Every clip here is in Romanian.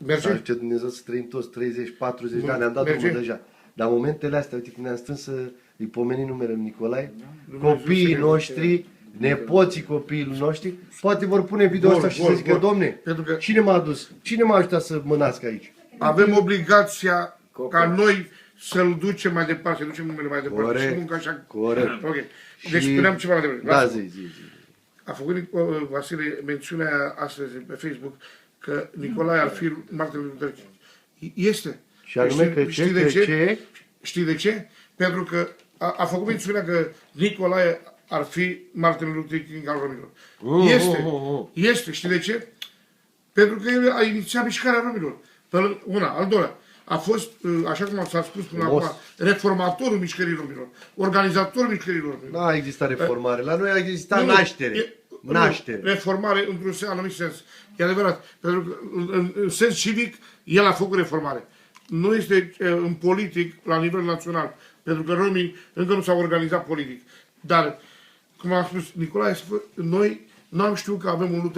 Merge? Să ajute Dumnezeu să trăim toți 30-40 de ani, ne-am dat drumul deja. Dar în momentele astea, uite cum ne-am strâns să îi pomenim numele lui Nicolae, copiii noștri, nepoții copiii noștri, poate vor pune video ăsta și să zică, Domne, cine m-a adus? Cine m-a ajutat să mă nasc aici? Avem obligația ca noi să-l ducem mai departe, să ducem numele mai departe. Corect. Și munca așa. Corect. Ok. Deci spuneam ceva la de Da, zi. A făcut Vasile mențiunea astăzi pe Facebook că Nicolae ar fi marele Luther King. Este. Și anume că știi de ce? Știi de ce? Pentru că a făcut mențiunea că Nicolae ar fi marele Luther King al romilor. Este. Știi de ce? Pentru că el a inițiat mișcarea romilor. Una. Al doilea. A fost, așa cum s-a spus până acum, reformatorul mișcării romilor, organizatorul mișcării romilor. Nu a existat reformare. La noi a existat naștere. Reformare într-un anumit sens. E adevărat. Pentru că în sens civic, el a făcut reformare. Nu este în politic la nivel național. Pentru că romii încă nu s-au organizat politic. Dar, cum am spus, Nicolae, noi nu am știut că avem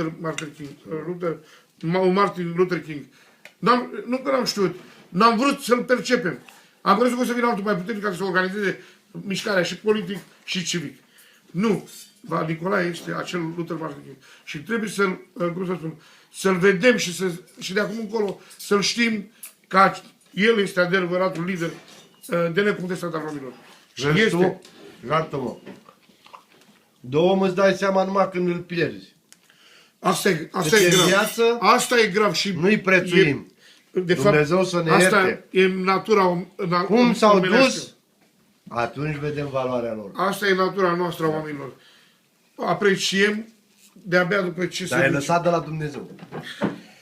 un Martin Luther King. Nu că n-am știut. N-am vrut să-l percepem. Am crezut că o să vină altul mai puternic ca să organizeze mișcarea și politic și civic. Nu. Nicolae este acel Luther Martin King. Și trebuie să-l vedem și de acum încolo să-l știm că el este adevăratul lider de necontestat al romilor. Și este. Iartă-mă. De om îți dai seama numai când îl pierzi. Asta e grav. Viață, asta e grav și nu-i prețuim. De Dumnezeu fapt, să ne asta ierte. e natura Cum s-au omenească. dus, atunci vedem valoarea lor. Asta e natura noastră a oamenilor. Apreciem de-abia după ce Dar se e duce. lăsat de la Dumnezeu.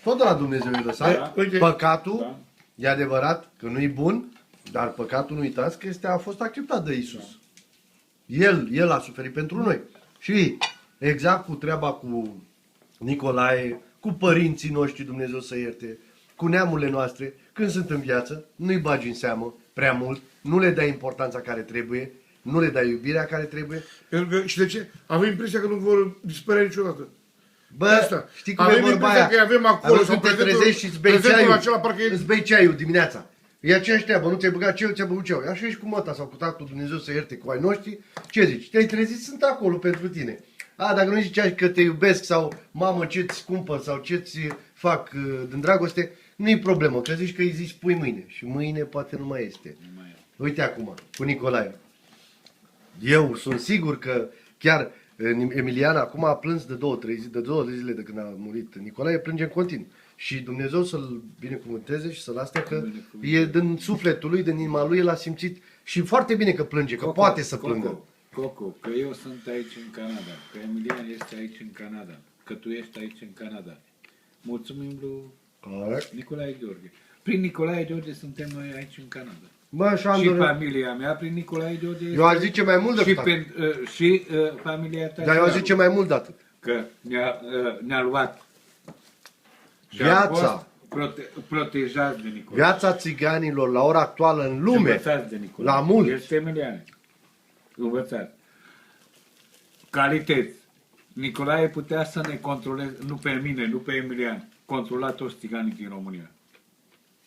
Tot de la Dumnezeu e lăsat. Uite. Păcatul, e adevărat că nu-i bun, dar păcatul, nu uitați că a fost acceptat de Isus. El a suferit pentru noi. Și exact cu treaba cu Nicolae, cu părinții noștri, Dumnezeu să ierte, cu neamurile noastre, când sunt în viață, nu-i bagi în seamă prea mult, nu le dai importanța care trebuie, nu le dai iubirea care trebuie. Pentru că, și de ce? Avem impresia că nu vor dispărea niciodată. Bă, Asta. știi cum e vorba aia? Că avem acolo, sau te trezești și îți bei ceaiul dimineața. E aceeași treabă, nu ți-ai băgat ceaiul, ți-ai băgut ceaiul. Așa ești cu măta sau cu tactul, Dumnezeu să ierte cu ai noștri. Ce zici? Te-ai trezit, sunt acolo pentru tine. Dacă nu ziceai că te iubesc sau mamă ce-ți cumpăr sau ce-ți fac din dragoste, nu-i problemă, că zici că îi zici pui mâine. Și mâine poate nu mai este. Uite acum, cu Nicolae. Eu sunt sigur că chiar Emiliana acum a plâns de 2 zile de când a murit Nicolae, plânge în continuu. Și Dumnezeu să-l binecuvânteze și să-l astea că e din sufletul lui, din inima lui, el a simțit și foarte bine că plânge, că poate să plângă. Coco, că eu sunt aici în Canada, că Emilian este aici în Canada, că tu ești aici în Canada. Mulțumim lui Nicolae Gheorghe. Prin Nicolae Gheorghe suntem noi aici în Canada. Bă, și familia mea, prin Nicolae Gheorghe. Eu aș zice mai mult decât atât. Și familia ta. Dar eu aș zice mai mult de atât. Că ne-a luat viața. Protejați de Nicolae. Viața țiganilor la ora actuală în lume. Învățați de Nicolae. La mulți. Este Emilian. Învățați. Calități. Nicolae putea să ne controleze, nu pe mine, nu pe Emilian, controla toți țiganii din România.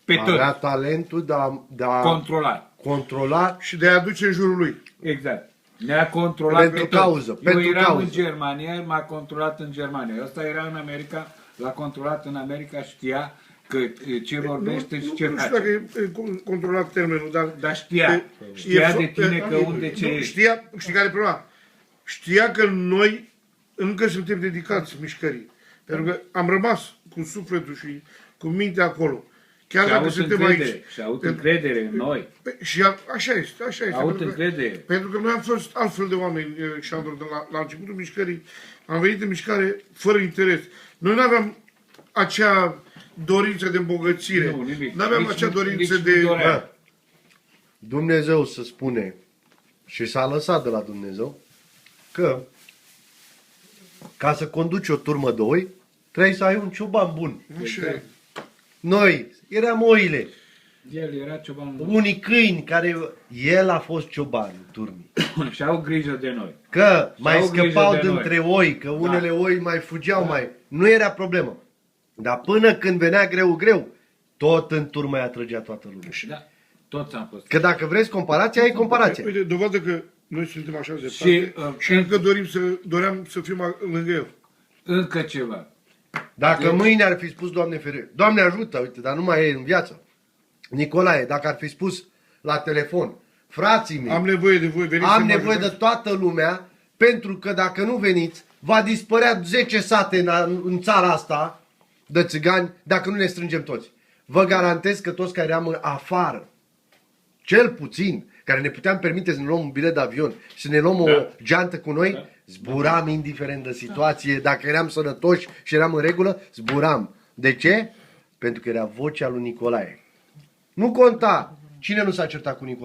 Pe toți. Avea talentul de a controla și de a aduce în jurul lui. Exact. Ne-a controlat pentru pe cauză. toți. Eu eram cauză. în Germania, m-a controlat în Germania. Ăsta era în America, l-a controlat în America, știa că ce vorbește și ce face. face. Nu știu dacă e controlat termenul, dar știa. Știa de tine că unde ce ești. Știi care e problema? Știa că noi încă suntem dedicați mișcării. Pentru că am rămas cu sufletul și cu mintea acolo. Chiar dacă suntem aici. Și au încredere în noi. Și așa este, așa este. Au încredere. Pentru că noi am fost altfel de oameni, Șandor, la începutul mișcării, am venit în mișcare fără interes. Noi nu aveam acea dorință de îmbogățire. Nu aveam acea dorință de... Dumnezeu să spune și s-a lăsat de la Dumnezeu că ca să conduci o turmă de oi, trebuie să ai un cioban bun. Exact. Noi eram oile. El era cioban bun. Unii câini care el a fost ciobanul turmii. Și au grijă de noi. Că mai scăpau dintre oi, că unele oi mai fugeau mai... Nu era problemă. Dar până când venea greu, tot în turmă îi atrăgea toată lumea. Da, toți am fost. Că dacă vreți comparația, e comparația. Uite, dovadă că noi suntem așa de Și, departe și încă doream să fim lângă el. Încă ceva. Dacă mâine ar fi spus, Doamne ferește, Doamne ajută, uite, dar nu mai e în viață. Nicolae, dacă ar fi spus la telefon, frații mei, Am nevoie de voi, veniți am să mă nevoie de ajutați. toată lumea, pentru că dacă nu veniți, va dispărea 10 sate în țara asta de țigani dacă nu ne strângem toți. Vă garantez că toți care am afară, cel puțin, care ne puteam permite să ne luăm un bilet de avion și să ne luăm o geantă cu noi, zburam indiferent de situație. Dacă eram sănătoși și eram în regulă, zburam. De ce? Pentru că era vocea lui Nicolae. Nu conta cine nu s-a certat cu Nicolae.